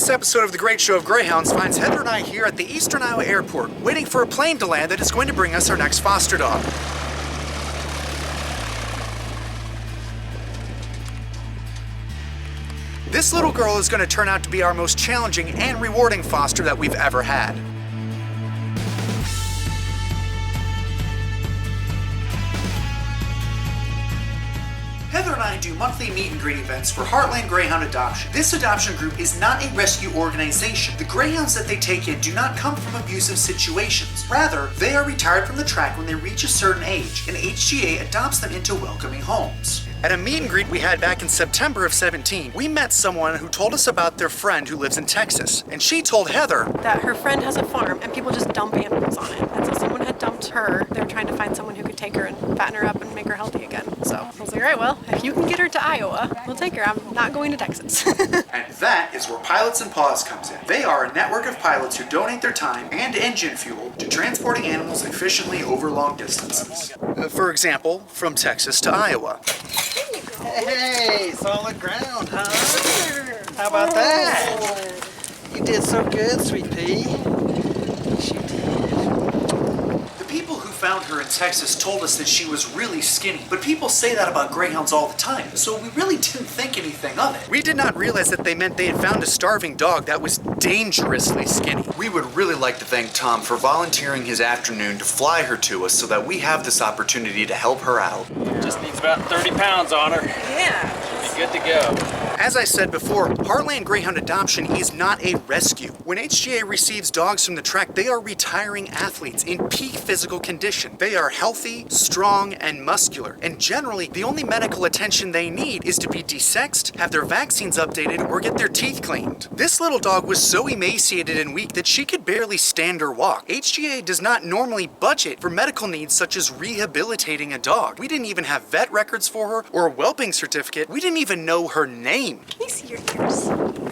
This episode of The Great Show of Greyhounds finds Heather and I here at the Eastern Iowa Airport, waiting for a plane to land that is going to bring us our next foster dog. This little girl is going to turn out to be our most challenging and rewarding foster that we've ever had. Heather and I do monthly meet and greet events for Heartland Greyhound Adoption. This adoption group is not a rescue organization. The greyhounds that they take in do not come from abusive situations. Rather, they are retired from the track when they reach a certain age, and HGA adopts them into welcoming homes. At a meet and greet we had back in September of 17, we met someone who told us about their friend who lives in Texas. And she told Heather that her friend has a farm and people just dump animals on it. And so someone had dumped her. They were trying to find someone who could take her and fatten her up and make her healthy again. So I was like, all right, well, if you can get her to Iowa, we'll take her. I'm not going to Texas. And that is where Pilots N Paws comes in. They are a network of pilots who donate their time and engine fuel to transporting animals efficiently over long distances. For example, from Texas to Iowa. Hey, solid ground, huh? How about that? You did so good, sweet pea. Yes, you did. The people who found her in Texas told us that she was really skinny, but people say that about greyhounds all the time, so we really didn't think anything of it. We did not realize that they meant they had found a starving dog that was dangerously skinny. We would really like to thank Tom for volunteering his afternoon to fly her to us so that we have this opportunity to help her out. Just needs about 30 pounds on her. Yeah. Be good to go. As I said before, Heartland Greyhound Adoption is not a rescue. When HGA receives dogs from the track, they are retiring athletes in peak physical condition. They are healthy, strong, and muscular, and generally, the only medical attention they need is to be desexed, have their vaccines updated, or get their teeth cleaned. This little dog was so emaciated and weak that she could barely stand or walk. HGA does not normally budget for medical needs such as rehabilitating a dog. We didn't even have vet records for her or a whelping certificate. We didn't even know her name. Can you see your ears?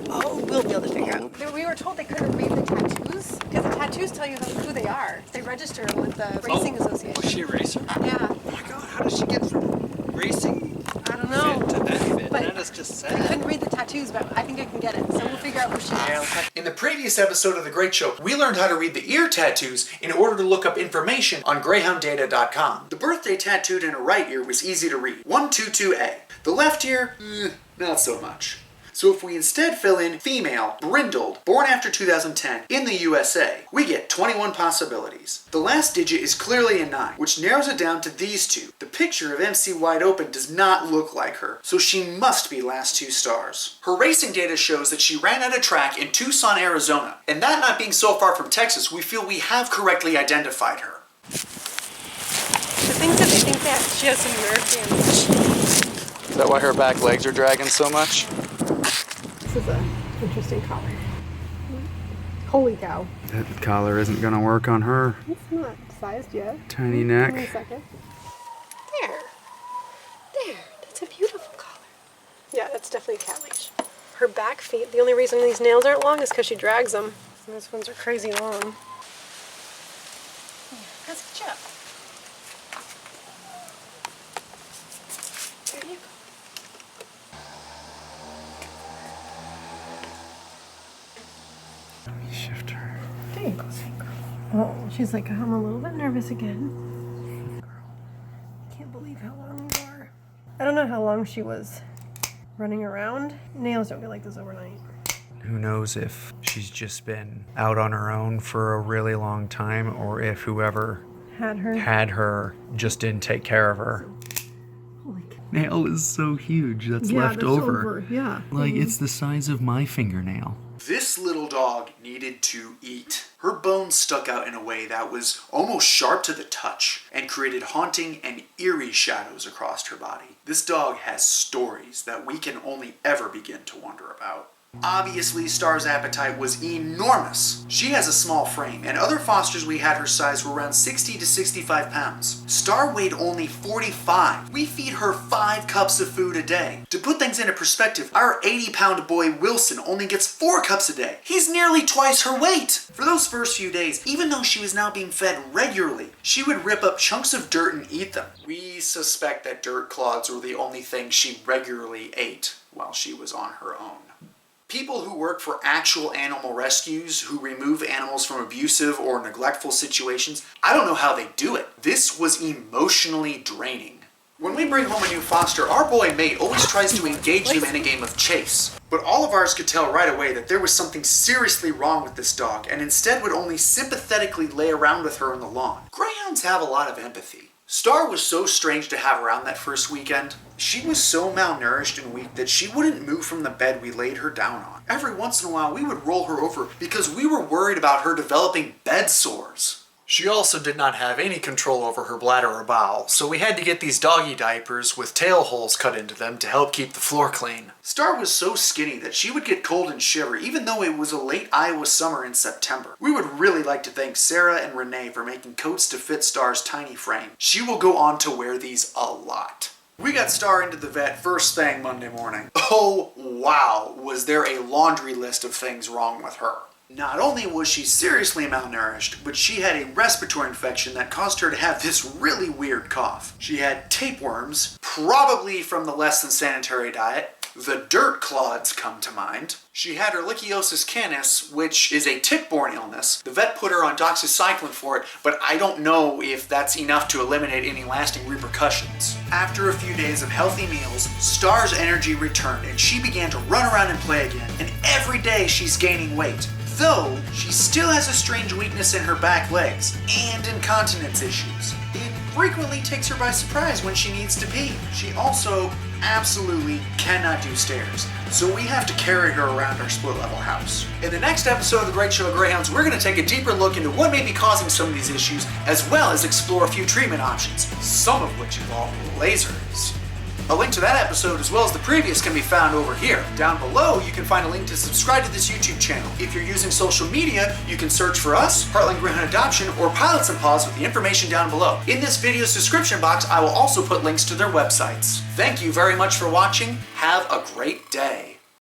Oh, we'll be able to figure out. We were told they couldn't read the tattoos because the tattoos tell you who they are. They register with the Racing Association. Was she a racer? Yeah. Oh my god, how does she get from racing I don't know. fit to that fit? But That is just I sad. couldn't read the tattoos, but I think I can get it. So we'll figure out who she is. In the previous episode of The Great Show, we learned how to read the ear tattoos in order to look up information on greyhounddata.com. The birthday tattooed in her right ear was easy to read, 122A. The left ear, not so much. So if we instead fill in female, brindled, born after 2010, in the USA, we get 21 possibilities. The last digit is clearly a 9, which narrows it down to these two. The picture of MC Wide Open does not look like her, so she must be last 2 stars. Her racing data shows that she ran at a track in Tucson, Arizona, and that not being so far from Texas, we feel we have correctly identified her. The things that they think that she has some nerve damage. Is that why her back legs are dragging so much? This is an interesting collar. Holy cow. That collar isn't gonna work on her. It's not sized yet. Tiny neck. Give me a second. There. There. That's a beautiful collar. Yeah, that's definitely a cat leash. Her back feet, the only reason these nails aren't long is because she drags them. And those ones are crazy long. That's a chip. There you go. Shift her. There you go, sweet girl. Oh, she's like, I'm a little bit nervous again. Girl, I can't believe how long you are. I don't know how long she was running around. Nails don't get like this overnight. Who knows if she's just been out on her own for a really long time or if whoever Had her just didn't take care of her. Holy cow. Nail is so huge that's Yeah, left that's over. Yeah. Like it's the size of my fingernail. This little dog needed to eat. Her bones stuck out in a way that was almost sharp to the touch and created haunting and eerie shadows across her body. This dog has stories that we can only ever begin to wonder about. Obviously, Star's appetite was enormous. She has a small frame, and other fosters we had her size were around 60 to 65 pounds. Star weighed only 45. We feed her 5 cups of food a day. To put things into perspective, our 80-pound boy Wilson only gets 4 cups a day. He's nearly twice her weight. For those first few days, even though she was now being fed regularly, she would rip up chunks of dirt and eat them. We suspect that dirt clods were the only thing she regularly ate while she was on her own. People who work for actual animal rescues, who remove animals from abusive or neglectful situations, I don't know how they do it. This was emotionally draining. When we bring home a new foster, our boy Mate always tries to engage them in a game of chase. But all of ours could tell right away that there was something seriously wrong with this dog, and instead would only sympathetically lay around with her on the lawn. Greyhounds have a lot of empathy. Star was so strange to have around that first weekend. She was so malnourished and weak that she wouldn't move from the bed we laid her down on. Every once in a while we would roll her over because we were worried about her developing bed sores. She also did not have any control over her bladder or bowel, so we had to get these doggy diapers with tail holes cut into them to help keep the floor clean. Star was so skinny that she would get cold and shiver even though it was a late Iowa summer in September. We would really like to thank Sarah and Renee for making coats to fit Star's tiny frame. She will go on to wear these a lot. We got Star into the vet first thing Monday morning. Oh wow, was there a laundry list of things wrong with her. Not only was she seriously malnourished, but she had a respiratory infection that caused her to have this really weird cough. She had tapeworms, probably from the less than sanitary diet. The dirt clods come to mind. She had ehrlichiosis canis, which is a tick-borne illness. The vet put her on doxycycline for it, but I don't know if that's enough to eliminate any lasting repercussions. After a few days of healthy meals, Star's energy returned and she began to run around and play again, and every day she's gaining weight. Though, she still has a strange weakness in her back legs and incontinence issues. It frequently takes her by surprise when she needs to pee. She also absolutely cannot do stairs, so we have to carry her around our split-level house. In the next episode of The Great Show of Greyhounds, we're going to take a deeper look into what may be causing some of these issues, as well as explore a few treatment options, some of which involve lasers. A link to that episode, as well as the previous, can be found over here. Down below, you can find a link to subscribe to this YouTube channel. If you're using social media, you can search for us, Heartland Greyhound Adoption, or Pilots and Paws with the information down below. In this video's description box, I will also put links to their websites. Thank you very much for watching. Have a great day.